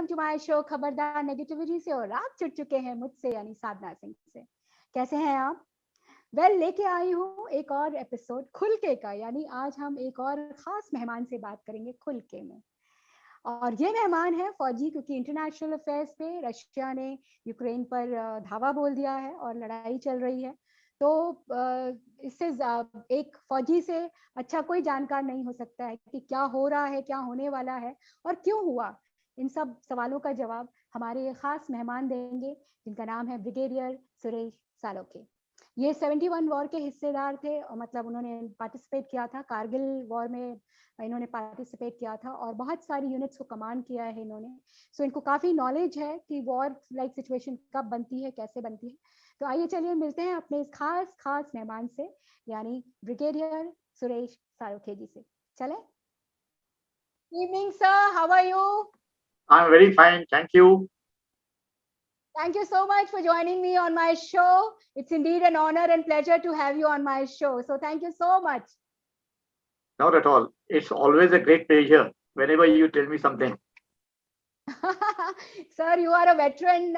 Welcome to my show खबरदार negativity से। और आप जुड़ चुके हैं मुझसे यानी साधना सिंह से। कैसे हैं आप? लेके आई हूँ एक और एपिसोड खुल के का, यानी आज हम एक और खास मेहमान से बात करेंगे खुल के में। और ये मेहमान है फौजी, क्योंकि इंटरनेशनल अफेयर्स पे रशिया ने यूक्रेन पर धावा बोल दिया है और लड़ाई चल रही है। तो इससे एक फौजी से अच्छा कोई जानकार नहीं हो सकता है कि क्या हो रहा है, क्या होने वाला है और क्यों हुआ। इन सब सवालों का जवाब हमारे खास मेहमान देंगे, जिनका नाम है ब्रिगेडियर सुरेश सालोखे। ये 71 वॉर के हिस्सेदार थे, मतलब उन्होंने पार्टिसिपेट किया था कारगिल वॉर में, इन्होंने पार्टिसिपेट किया था और बहुत सारी यूनिट्स को कमांड किया है इन्होंने। सो इनको काफ़ी नॉलेज है कि वॉर लाइक सिचुएशन कब बनती है, कैसे बनती है। तो आइए चलिए मिलते हैं अपने इस खास मेहमान से, यानी ब्रिगेडियर सुरेश सालोखे जी से। चले। Evening sir, how are you? I'm very fine, thank you. Thank you so much for joining me on my show. It's indeed an honor and pleasure to have you on my show. So thank you so much. Not at all. It's always a great pleasure whenever you tell me something. Sir, you are a veteran.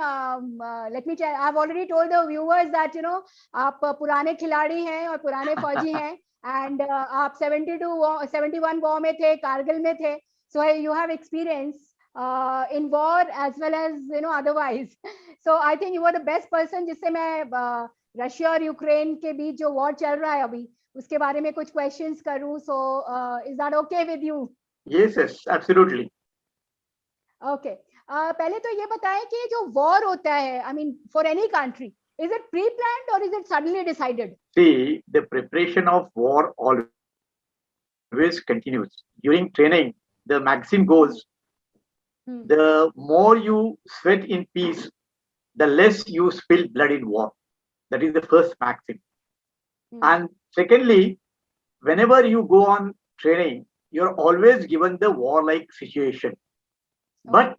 Let me tell. I've already told the viewers that आप पुराने खिलाड़ी हैं और पुराने फौजी हैं, and आप 71 war में थे, कारगिल में थे. So you have experience in war as well as otherwise. So I think you are the best person जिससे मैं रशिया और यूक्रेन के बीच जो वॉर चल रहा है अभी उसके बारे में कुछ क्वेश्चंस करूं. So is that okay with you? Yes, absolutely. Okay पहले तो ये बताएं कि जो वॉर होता है, I mean for any country, is it pre planned और is it suddenly decided? See, the preparation of war always continues. During training, the maxim goes, the more you sweat in peace, the less you spill blood in war. That is the first maxim. And secondly, whenever you go on training, you're always given the war-like situation. But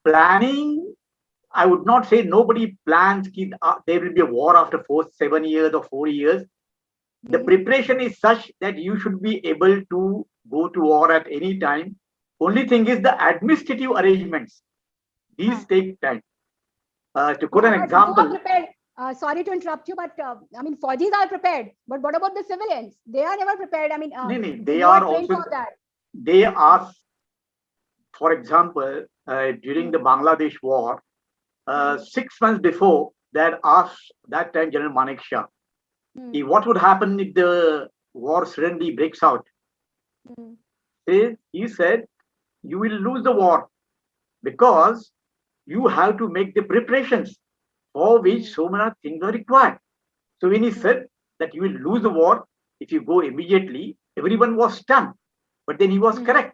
planning, I would not say nobody plans there will be a war after 7 years or 4 years. The preparation is such that you should be able to go to war at any time. Only thing is the administrative arrangements. These take time. To quote an example. Sorry to interrupt you, but I mean, Fauji's are prepared. But what about the civilians? They are never prepared. I mean, they are also for that. They are, for example, during the Bangladesh war, 6 months before, that asked that time General Manek Shah, what would happen if the war suddenly breaks out? He said, you will lose the war because you have to make the preparations for which so many things are required. So when he said that you will lose the war if you go immediately, everyone was stunned. But then he was correct.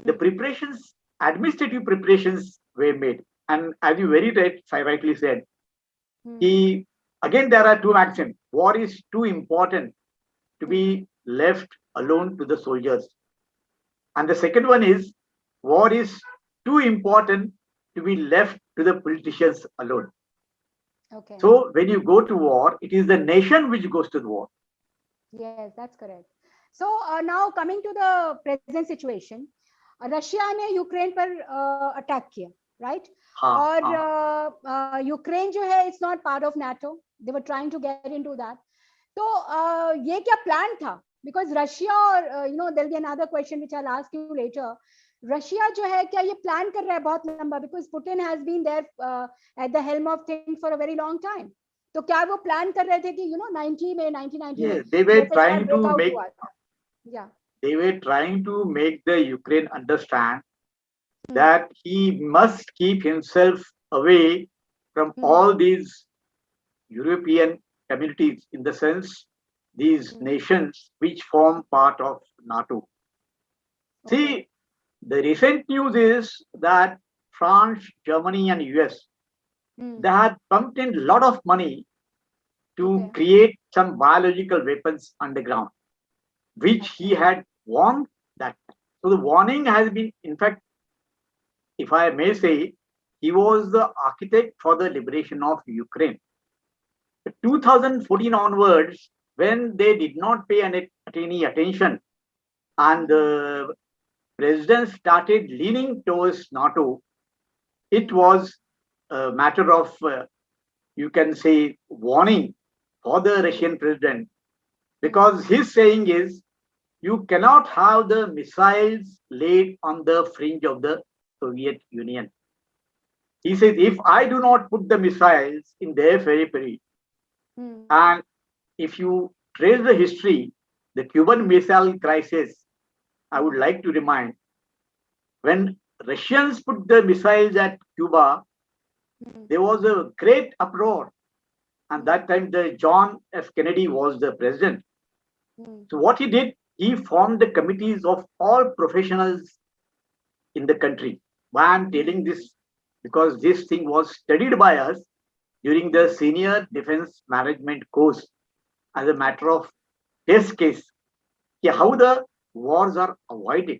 The preparations, administrative preparations were made. And as you very rightly said, again, there are two maxims. War is too important to be left alone to the soldiers. And the second one is, war is too important to be left to the politicians alone. Okay. So when you go to war, it is the nation which goes to the war. Yes, that's correct. So now coming to the present situation, Russia ने Ukraine पर attack किया, right? और Ukraine जो है it's not part of NATO, they were trying to get into that. तो ये क्या plan था? बिकॉज रशिया और there will be another question which I will ask you later. Russia जो है क्या ये प्लान कर रहा है बहुत लंबा? Because Putin has been there at the helm of things for a very long time. तो क्या वो प्लान कर रहे थे कि 90 में 1990 में they were trying to make they were trying to make the Ukraine understand that he must keep himself away from all these European communities, in the sense these nations which form part of NATO. See, the recent news is that France, Germany and US, they had pumped in a lot of money to create some biological weapons underground, which he had warned that. So the warning has been, in fact, if I may say, he was the architect for the liberation of Ukraine. 2014 onwards, when they did not pay any attention and the president started leaning towards NATO, it was a matter of, you can say, warning for the Russian president, because his saying is, you cannot have the missiles laid on the fringe of the Soviet Union. He says, if I do not put the missiles in their periphery, and if you trace the history, the Cuban Missile Crisis, I would like to remind, when Russians put the missiles at Cuba, there was a great uproar. And that time, the John F. Kennedy was the president. So what he did, he formed the committees of all professionals in the country. Why I'm telling this? Because this thing was studied by us during the senior defense management course as a matter of test case, how the wars are avoided.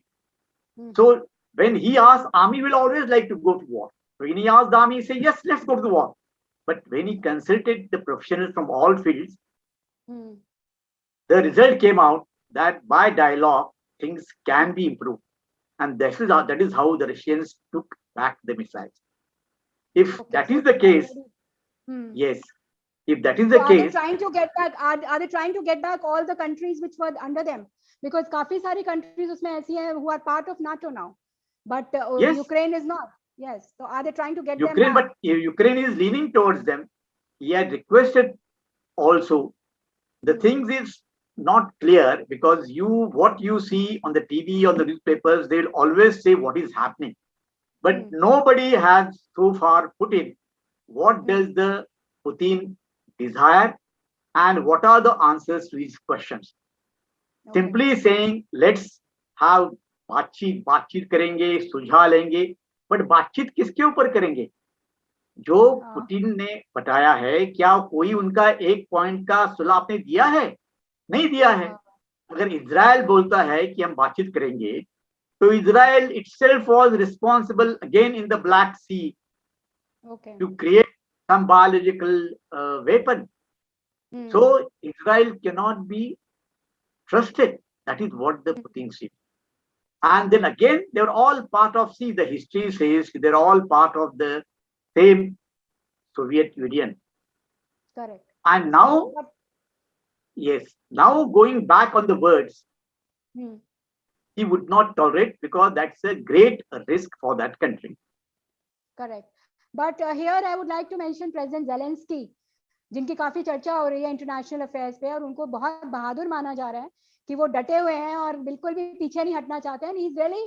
So when he asked, army will always like to go to war. When he asked the army, he said, yes, let's go to the war. But when he consulted the professionals from all fields, the result came out that by dialogue, things can be improved. And that is how the Russians took back the missiles. If that is the case, yes, if that is the are case, they trying to get back? Are they trying to get back all the countries which were under them? Because काफी सारी countries उसमें ऐसी हैं who are part of NATO now, but yes, Ukraine is not. Yes, so are they trying to get them Ukraine, back? but Ukraine is leaning towards them. He had requested also. The things is not clear, because what you see on the TV, on the newspapers, they'll always say what is happening. But nobody has so far put in what does the Putin desire and what are the answers to his questions. Simply saying, let's have बातचीत करेंगे, सुझा लेंगे, but बातचीत किसके ऊपर करेंगे? जो Putin ने बताया है, क्या कोई उनका एक पॉइंट का सुलह आपने दिया है? नहीं दिया है. अगर इजराइल बोलता है कि हम बातचीत करेंगे, तो Israel itself was responsible again in the Black Sea to create some biological weapon. So Israel cannot be trusted. That is what the Putin said. And then again, they're all part of, see, the history says they're all part of the same Soviet Union. Correct. And now, yes, now going back on the words, he would not tolerate, because that's a great risk for that country. Correct. But here I would like to mention President Zelensky, जिनकी काफी चर्चा हो रही है international affairs पे, और उनको बहुत बहादुर माना जा रहा है कि वो डटे हुए हैं और बिल्कुल भी पीछे नहीं हटना चाहते हैं. He is really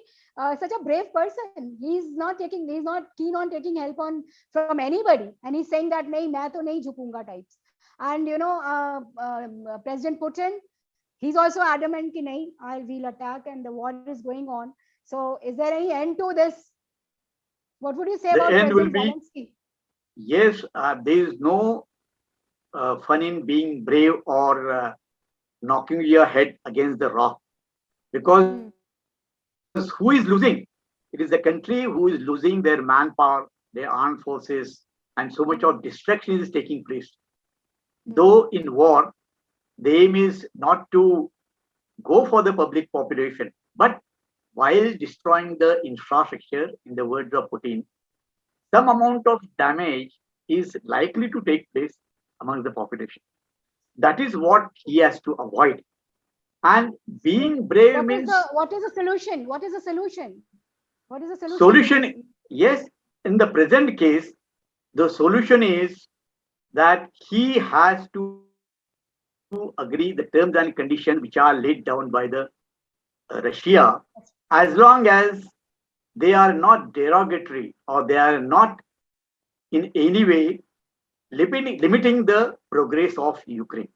such a brave person. He is not keen on taking help from anybody, and he's saying that नहीं, मैं तो नहीं झुकूंगा types. And President Putin, he's also adamant कि नहीं, we'll attack, and the war is going on. So is there any end to this? What would you say about President Zelensky? Yes, there is no fun in being brave or knocking your head against the rock, because who is losing? It is the country who is losing their manpower, their armed forces, and so much of destruction is taking place. Though in war, the aim is not to go for the public population, but while destroying the infrastructure, in the words of Putin, some amount of damage is likely to take place among the population. That is what he has to avoid. And being brave means... What is the solution? What is the solution? What is the solution? Solution, yes. In the present case, the solution is that he has to agree the terms and conditions which are laid down by the Russia, as long as they are not derogatory or they are not in any way limiting the progress of Ukraine.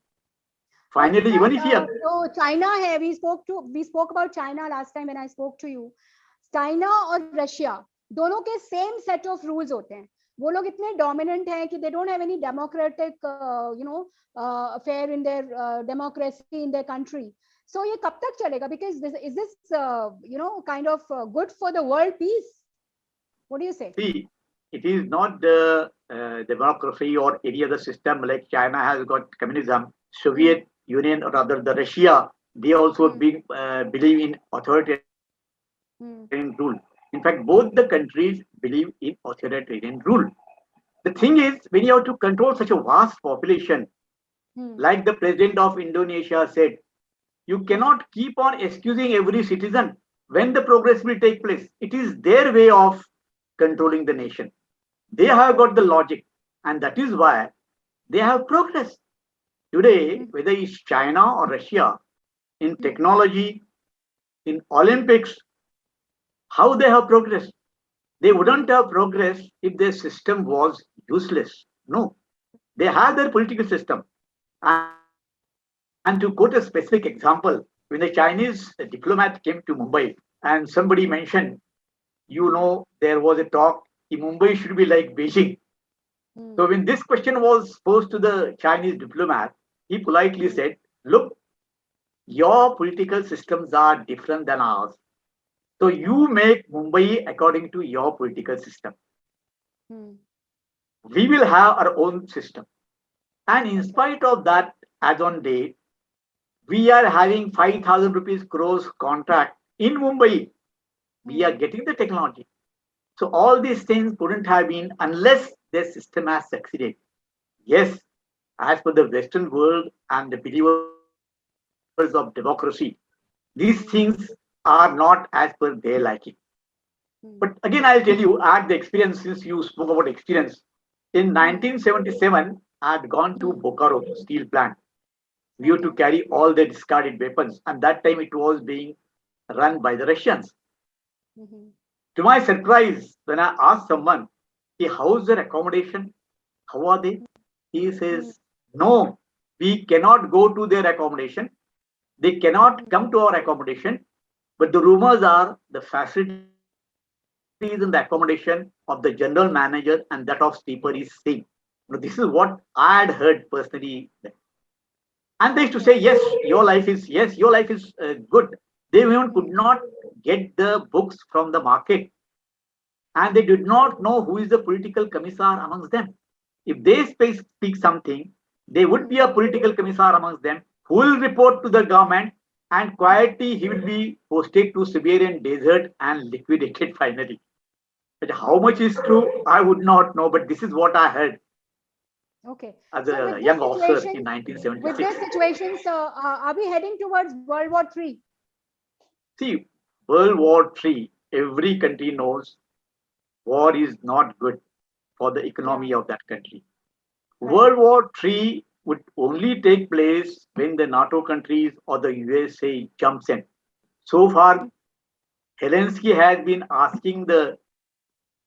Finally, even if so China hai, we spoke about China last time when I spoke to you. China और Russia दोनों के same set of rules होते हैं. वो लोग इतने dominant हैं कि they don't have any democratic affair in their democracy in their country. So ये कब तक चलेगा? Because is this kind of good for the world peace? What do you say? See, it is not the democracy or any other system like China has got communism, Soviet Union, or rather the Russia, they also believe in authoritarian rule. In fact, both the countries believe in authoritarian rule. The thing is, when you have to control such a vast population, like the president of Indonesia said, you cannot keep on excusing every citizen when the progress will take place. It is their way of controlling the nation. They have got the logic, and that is why they have progress. Today, whether it's China or Russia, in technology, in Olympics, how they have progressed. They wouldn't have progressed if their system was useless. No, they have their political system. And to quote a specific example, when the Chinese diplomat came to Mumbai and somebody mentioned, there was a talk, Mumbai should be like Beijing. So when this question was posed to the Chinese diplomat, he politely said, look, your political systems are different than ours. So you make Mumbai according to your political system. We will have our own system. And in spite of that, as on date, we are having 5,000 rupees crores contract in Mumbai. We are getting the technology. So all these things couldn't have been unless their system has succeeded. Yes, as per the Western world and the believers of democracy, these things are not as per their liking. But again, I'll tell you, I had the experience since you spoke about experience. In 1977, I had gone to Bokaro steel plant. We used to carry all the discarded weapons, and that time it was being run by the Russians. To my surprise, when I asked someone, hey, how's their accommodation? How are they? He says, no, we cannot go to their accommodation. They cannot come to our accommodation. But the rumors are the facilities in the accommodation of the general manager and that of sleeper is same. This is what I had heard personally. And they used to say, yes, your life is good. They even could not get the books from the market. And they did not know who is the political commissar amongst them. If they speak something, there would be a political commissar amongst them who will report to the government, and quietly he will be posted to Siberian desert and liquidated finally. But how much is true, I would not know, but this is what I heard Okay. as So a young officer in with this 1976. situation, so are we heading towards World War III? See, World War III, every country knows war is not good for the economy of that country. World War III would only take place when the NATO countries or the USA jumps in. So far, Zelensky has been asking the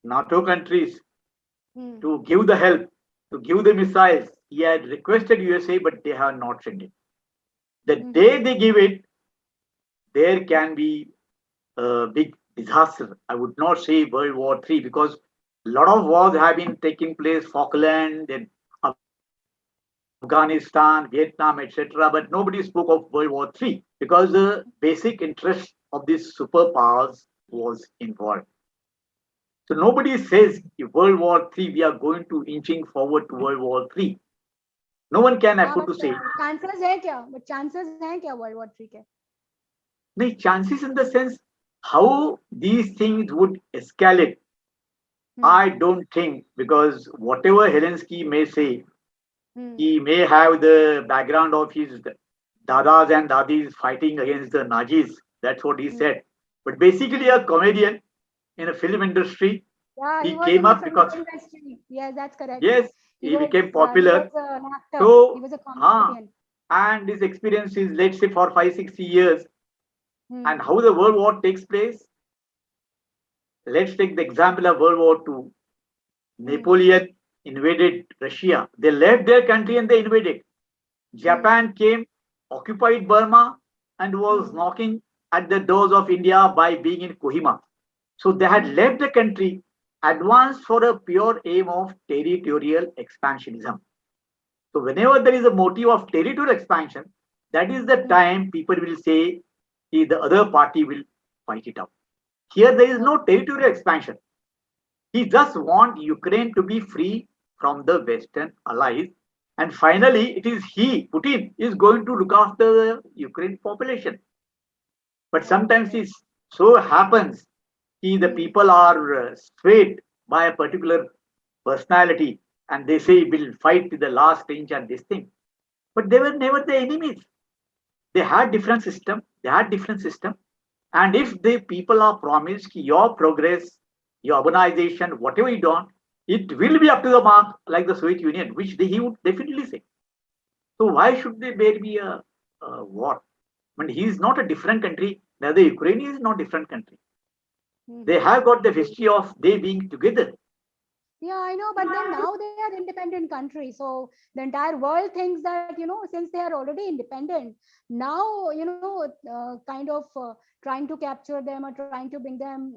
NATO countries to give the help, to give the missiles. He had requested USA, but they have not sent it. The day they give it, there can be a big disaster. I would not say World War III because a lot of wars have been taking place, Falkland, then Afghanistan, Vietnam, etc. But nobody spoke of World War III because the basic interest of these superpowers was involved. So nobody says World War III, we are going to inching forward to World War III. No one can afford to say. Chances है क्या? But chances हैं क्या World War III के? The chances in the sense how these things would escalate, I don't think, because whatever Zelensky may say, he may have the background of his dadas and dadis fighting against the Nazis. That's what he said. But basically, a comedian in a film industry, Yeah, he was came in the up film because industry. Yes, that's correct. yes, he became popular. He was an actor. So, He was a comedian. and his experience is, let's say, for 5-6 years, and how the World War takes place. Let's take the example of World War II. Napoleon invaded Russia. They left their country and they invaded. Japan came, occupied Burma, and was knocking at the doors of India by being in Kohima. So they had left the country, advanced for a pure aim of territorial expansionism. So whenever there is a motive of territorial expansion, that is the time people will say the other party will fight it out. Here there is no territorial expansion. He just wants Ukraine to be free from the Western allies. And finally, it is he, Putin, is going to look after the Ukraine population. But sometimes it so happens The people are swayed by a particular personality and they say we'll fight to the last inch and this thing. But they were never the enemies. They had different system. They had different system. And if the people are promised your progress, your urbanization, whatever you don't, it will be up to the mark like the Soviet Union, which he would definitely say. So why should there be a war? I mean, he is not a different country. Neither Ukraine is not a different country. They have got the history of they being together. Yeah, I know, but then now they are independent country. So the entire world thinks that, since they are already independent, now, kind of trying to capture them or trying to bring them,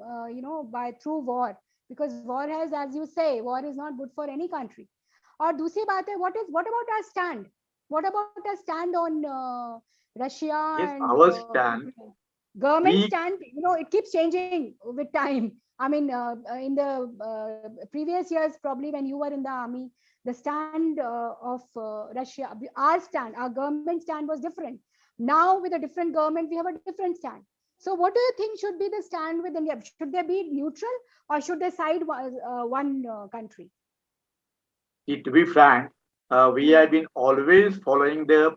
by through war. Because war has, as you say, war is not good for any country. Or दूसरी बात है, what about our stand? What about our stand on Russia Yes, and our stand. government stand? It keeps changing with time. I mean, in the previous years, probably when you were in the army, the stand of Russia, our government stand was different. Now, with a different government, we have a different stand. So, what do you think should be the stand with India? Should they be neutral or should they side one country? To be frank, we have been always following the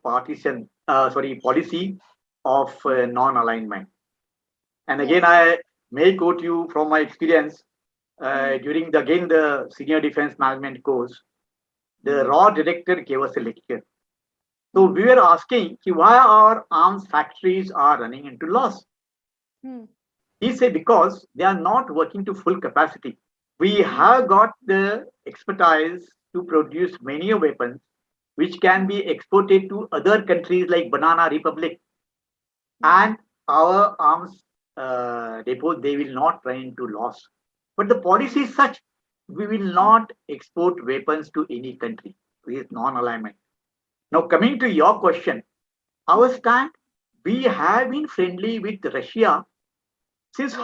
policy of non-alignment. And again, I may quote you from my experience during the senior defense management course. The raw director gave us a lecture. So we were asking why our arms factories are running into loss. He said because they are not working to full capacity. We have got the expertise to produce many weapons which can be exported to other countries like Banana Republic, and our arms depots, they will not run into loss. But the policy is such, we will not export weapons to any country. This is non-alignment. Now coming to your question, our stand, we have been friendly with Russia since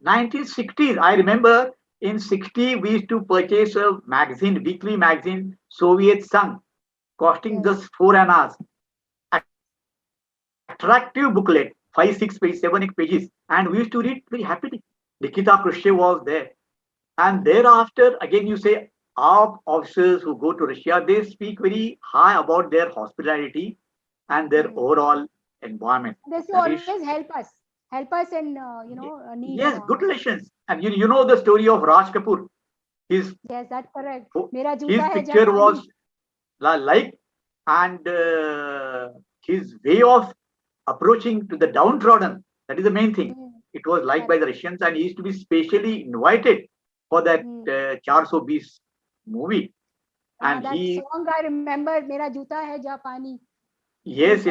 1960s. I remember in 60 we used to purchase a magazine, weekly magazine, Soviet Sun, costing just 4 annas. Attractive booklet, 5, 6 pages, 7, 8 pages, and we used to read very happily. Nikita Khrushchev was there. And thereafter, again, you say our officers who go to Russia, they speak very high about their hospitality and their overall environment. They should always help us in need. Yes, good relations. And you know the story of Raj Kapoor. Yes, that's correct. His picture was like, and his way of approaching to the downtrodden, that is the main thing. It was liked by the Russians, and he used to be specially invited for that 420 movie. And that song I remember, Mera Juta Hai Japani. Yes.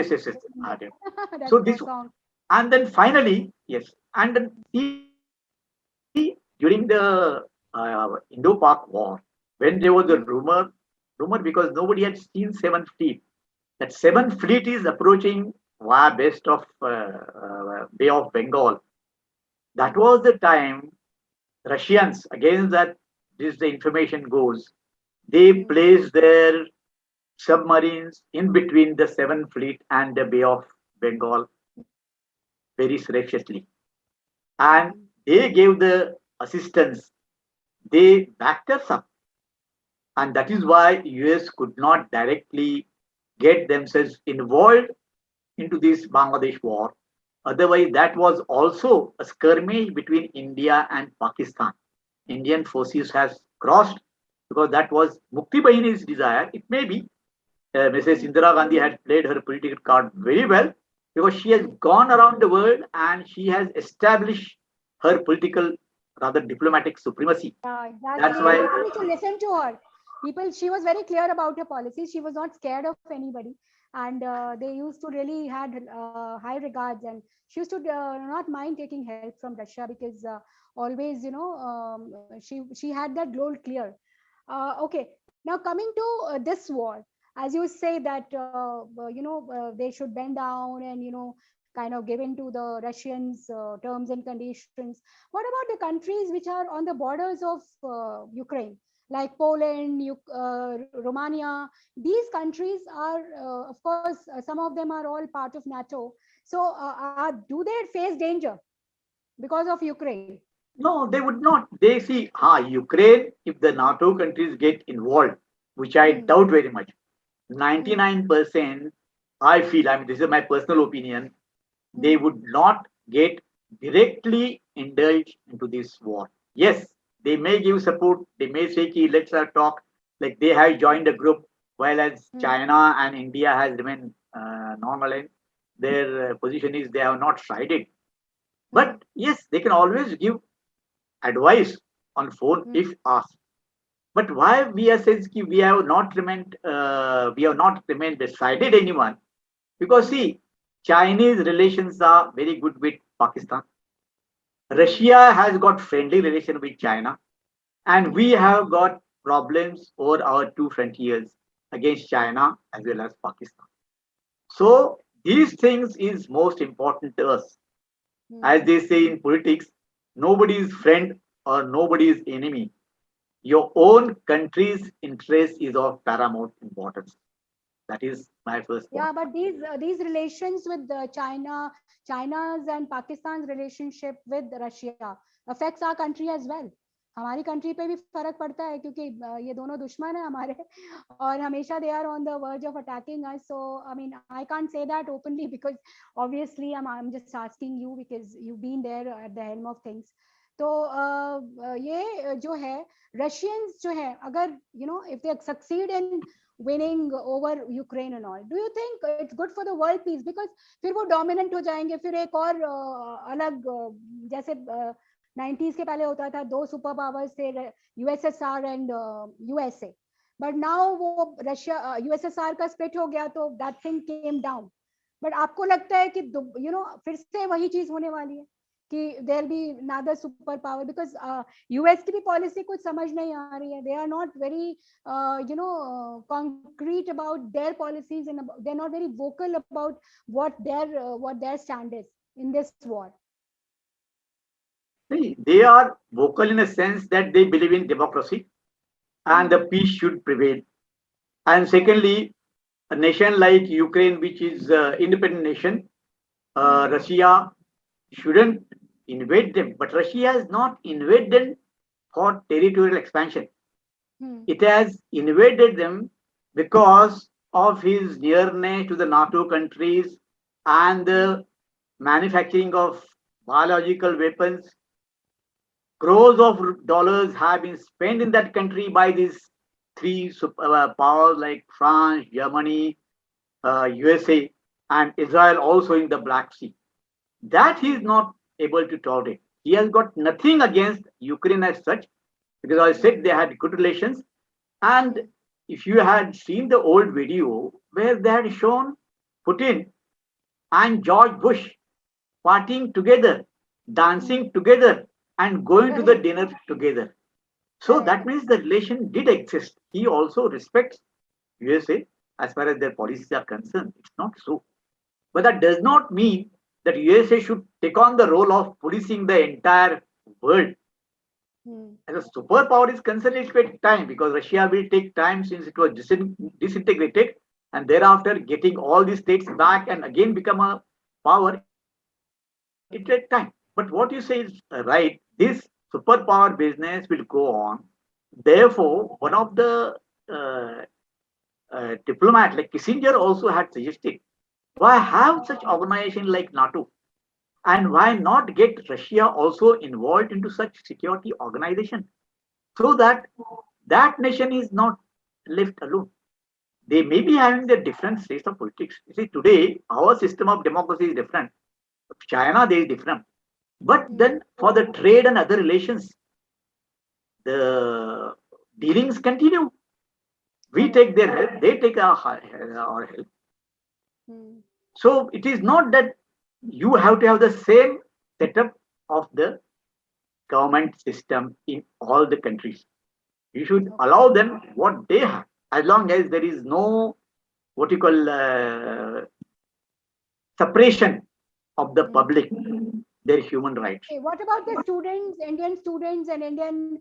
So this song. And then finally, yes, and then during the Indo-Pak war, when there was a rumor because nobody had seen 7th Fleet. That 7th Fleet is approaching via west of Bay of Bengal. That was the time Russians, against that, the information goes, they placed their submarines in between the 7th Fleet and the Bay of Bengal very surreptitiously. And they gave the assistance. They backed us up. And that is why US could not directly get themselves involved into this Bangladesh war. Otherwise, that was also a skirmish between India and Pakistan. Indian forces has crossed because that was Mukti Bahini's desire. It may be Mrs. Indira Gandhi had played her political card very well because she has gone around the world and she has established her political, rather diplomatic supremacy. Yeah, exactly. That's why people need to listen to her. She was very clear about her policies. She was not scared of anybody, and they used to really had high regards, and she used to not mind taking help from Russia because always, she had that goal clear. Okay, now coming to this war, as you say that they should bend down and kind of give in to the Russians' terms and conditions. What about the countries which are on the borders of Ukraine, like Poland, Romania? These countries are, of course, some of them are all part of NATO. So, do they face danger because of Ukraine? No, they would not. They see, Ukraine, if the NATO countries get involved, which I Hmm. doubt very much, Hmm. 99%, I feel, I mean, this is my personal opinion, they Hmm. would not get directly indulged into this war. Yes, they may give support, they may say, ki, let's talk, like they have joined a group, while as Hmm. China and India has remained non-aligned, their position is they have not sided. Hmm. But yes, they can always give advice on phone Hmm. if asked. But why we are saying we have not remained decided anyone? Because Hmm. see, Chinese relations are very good with Pakistan. Hmm. Russia has got friendly relation with China, and we Hmm. have got problems over our two frontiers against China as well as Pakistan. So these things is most important to us. As Hmm. they say in politics, nobody is friend or nobody is enemy. Your own country's interest is of paramount importance. That is my first point. Yeah, but these relations with China's and Pakistan's relationship with Russia affects our country as well. हमारी country पे भी फर्क पड़ता है क्योंकि ये दोनों दुश्मन है हमारे और हमेशा they are on the verge of attacking us. So I mean I can't say that openly because obviously I'm just asking you because you've been there at the helm of things. तो ये जो है Russians जो है अगर if they succeed in winning over Ukraine and all. Do you think it's good for the world peace? Because फिर वो dominant हो जाएंगे फिर एक और अलग जैसे 90s के पहले होता था दो सुपर पावर्स थे USSR and USA but now वो रशिया यूएसएसआर का स्प्लिट हो गया तो that thing came down but आपको लगता है कि फिर से वही चीज होने वाली है कि there be another super power because US की भी पॉलिसी कुछ समझ नहीं आ रही है they are not very concrete about their policies and they're not very vocal about what their stand is in this war. See, they are vocal in a sense that they believe in democracy and the Hmm. peace should prevail. And Right. secondly, a nation like Ukraine, which is an independent nation, Hmm. Russia shouldn't invade them. But Russia has not invaded them for territorial expansion. Hmm. It has invaded them because of his nearness to the NATO countries and Hmm. the manufacturing of biological weapons. Crores of dollars have been spent in that country by these three powers like France, Germany, USA, and Israel also in the Black Sea. That he is Hmm. not able to tolerate. He has got nothing against Ukraine as such, because I Hmm. said they had good relations. And Hmm. if you had seen the old video where they had shown Putin and George Bush partying together, Hmm. dancing together, and going to the Correct. dinner together. So that Correct. means the relation did exist. He also respects USA as far as their policies are concerned. It's not so. But that does not mean that USA should take on the role of policing the entire world. Hmm. As a superpower is concerned, it will take time because Russia will take time since it was disintegrated and thereafter getting all these states back and again become a power, it will take time. But what you say is right. This superpower business will go on. Therefore, one of the uh, diplomat like Kissinger also had suggested, why have such organization like NATO? And why not get Russia also involved into such security organization so that that nation is not left alone? They may be having their different states of politics. You see, today our system of democracy is different. China, they is different. But Hmm. then for the trade and other relations, the dealings continue. We Correct. take their help, they take our help. Hmm. So it is not that you have to have the same setup of the government system in all the countries. You should Okay. allow them what they have, as long as there is no what you call separation of the Hmm. public, their human rights. Okay. What about the students, Indian students and Indian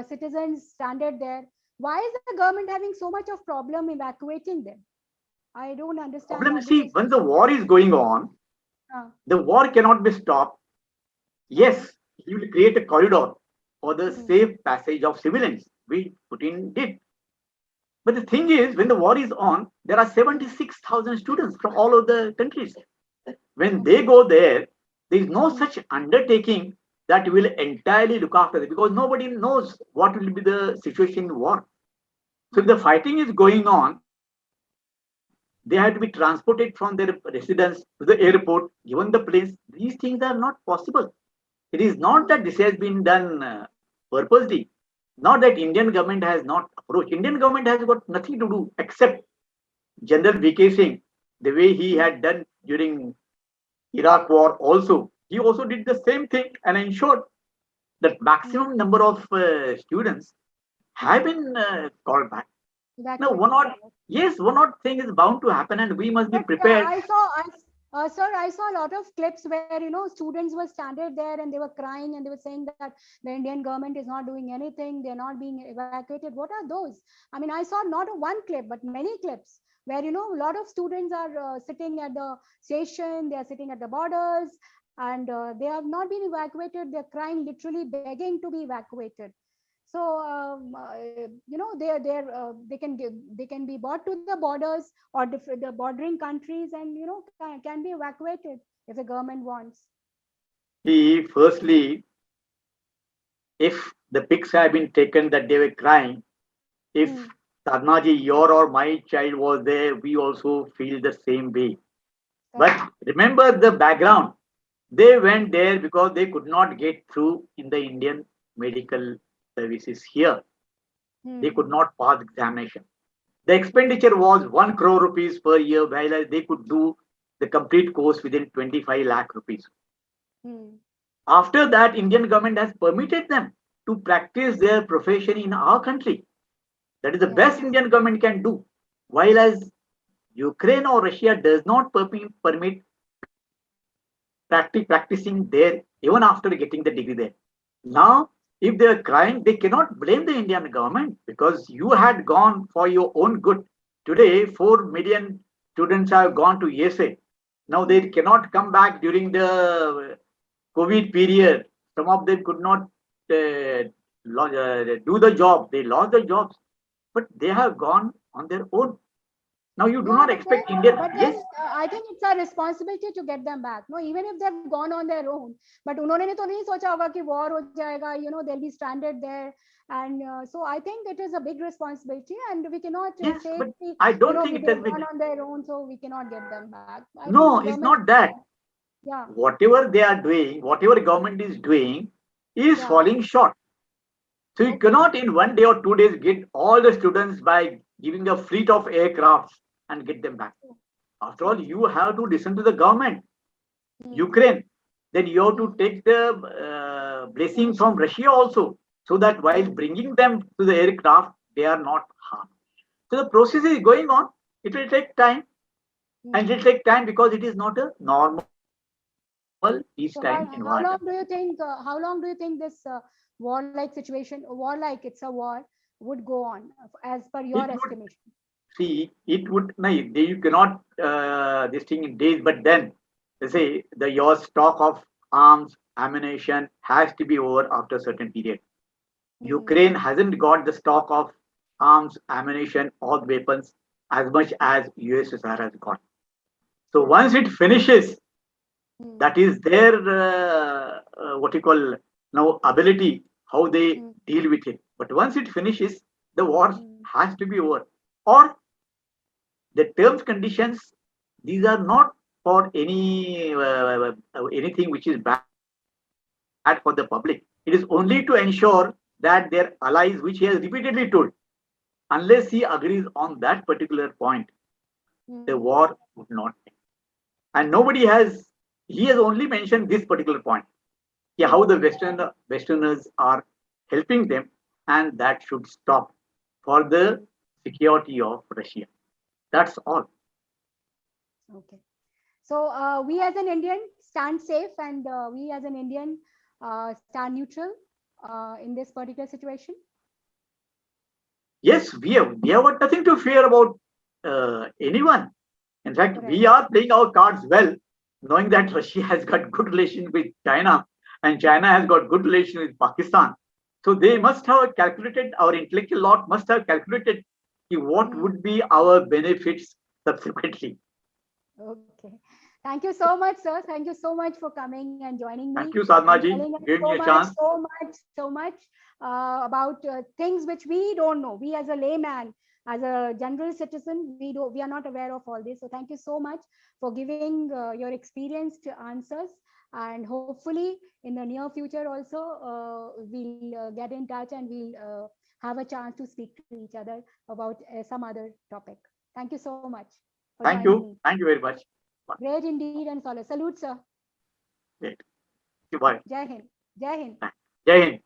citizens stranded there? Why is the government having so much of problem evacuating them? I don't understand Problem, that see, because when the war is going on, uh, the war cannot be stopped. uh, Yes, he will create a corridor for the Hmm. safe passage of civilians. We Putin did. But the thing is, when the war is on, there are Hmm. 76,000 students from all of the countries. When they Okay. go there is no Hmm. such undertaking that will entirely look after them, because nobody knows what will be the situation in war. So if the Hmm. fighting is going on, they have to be transported from their residence to the airport, given the place. These things are not possible. It is not that this Hmm. has been done purposely. Not that Indian government has not approached. Indian government has got nothing to do except General VK Singh, the way he Hmm. had done during Iraq war also. He also did the same thing and ensured that Hmm. maximum number of students have Hmm. been called back. Now, one Evacuated. odd, yes, one odd thing is bound to happen, and we must be But prepared. sir, I saw a lot of clips where students were standing there and they were crying and they were saying that the Indian government is not doing anything. They're not being evacuated. What are those? I mean, I saw not one clip but many clips where a lot of students are sitting at the station. They are sitting at the borders and they have not been evacuated. They're crying, literally begging to be evacuated. So they can be brought to the borders or the bordering countries, and can be evacuated if the government wants. See, firstly, if the pics have been taken that they were crying, if Hmm. Sarnaji, your or my child was there, we also feel the same way. Correct. But remember the background. They went there because they could not get through in the Indian medical services here. They could Hmm. not pass examination. The Hmm. expenditure was 1 crore rupees per year, while they could do the complete course within 25 lakh rupees. Hmm. After that, Indian government has permitted them to practice their profession in our country. That is the best Yes. Indian government can do. While as Ukraine or Russia does not permit practicing there even after getting the degree there. Now, if they are crying, they cannot blame the Indian government because you had gone for your own good. Today, 4 million students have gone to USA. Now they Hmm. cannot come back during the COVID period. Some of them could not do the job. They lost the jobs, but they have gone on their own. Now you do Yeah, not expect Indian. but then Yes, I think it's our responsibility to get them back. No, even if they've gone on their own, but उन्होंने तो नहीं सोचा होगा कि war हो जाएगा. They'll be stranded there, and so I think it is a big responsibility, and we cannot yes, say but I don't think it has they've been. gone on their own, so we cannot get them back. I think No, it's government, not that. yeah, Whatever they are doing, whatever government is doing, is yeah, falling short. So you okay, cannot in 1 day or 2 days get all the students by giving a fleet of aircrafts and get them back. true, After all, true, you have to listen to the government, hmm, Ukraine. Then you have to hmm, take the blessing from initiative, Russia also, so that while hmm, bringing them to the aircraft, they are not harmed. So the process is going on. It will take time, and it will hmm. take time because it is not a normal peacetime environment. So how long do you think this warlike situation, warlike it's a war, would go on as per It your would estimation? see it would no, you cannot this thing in days, but then they say the your stock of arms ammunition has to be over after a certain period. Hmm. Ukraine hasn't got the stock of arms ammunition or weapons as much as USSR has got. So Okay. once it finishes, Hmm. that is their what you call now ability how they Hmm. deal with it. But once it finishes, the war Hmm. has to be over, or the terms conditions, these are not for anything which is bad for the public. It is only to ensure that their allies, which he has repeatedly told, unless he agrees on that particular point, the Hmm. war would not end. And nobody has, he has only mentioned this particular point, yeah, how the Hmm. Westerners are helping them, and that should stop for the Hmm. security of Russia. That's all. Okay. So we as an Indian stand safe, and we as an Indian stand neutral in this particular situation. Yes, we have got nothing to fear about anyone. In fact, we Correct. are playing our cards well, knowing that Russia has got good relation with China. and China has got good relations with Pakistan. So they must have calculated, our intellectual lot must have calculated what would be our benefits subsequently. Okay. Thank you so much, sir. Thank you so much for coming and joining me Thank you, Sadhna and ji. telling us Give me so a much, chance. so much about things which we don't know. We as a layman, as a general citizen, we are not aware of all this. So thank you so much for giving your experienced answers. And hopefully, in the near future, also we'll get in touch and we'll have a chance to speak to each other about some other topic. Thank you so much for Thank joining you. me. Thank you very much. Bye. Great indeed and solid. Salute, sir. Great. Bye. Jai Hind. Jai Hind. Jai Hind.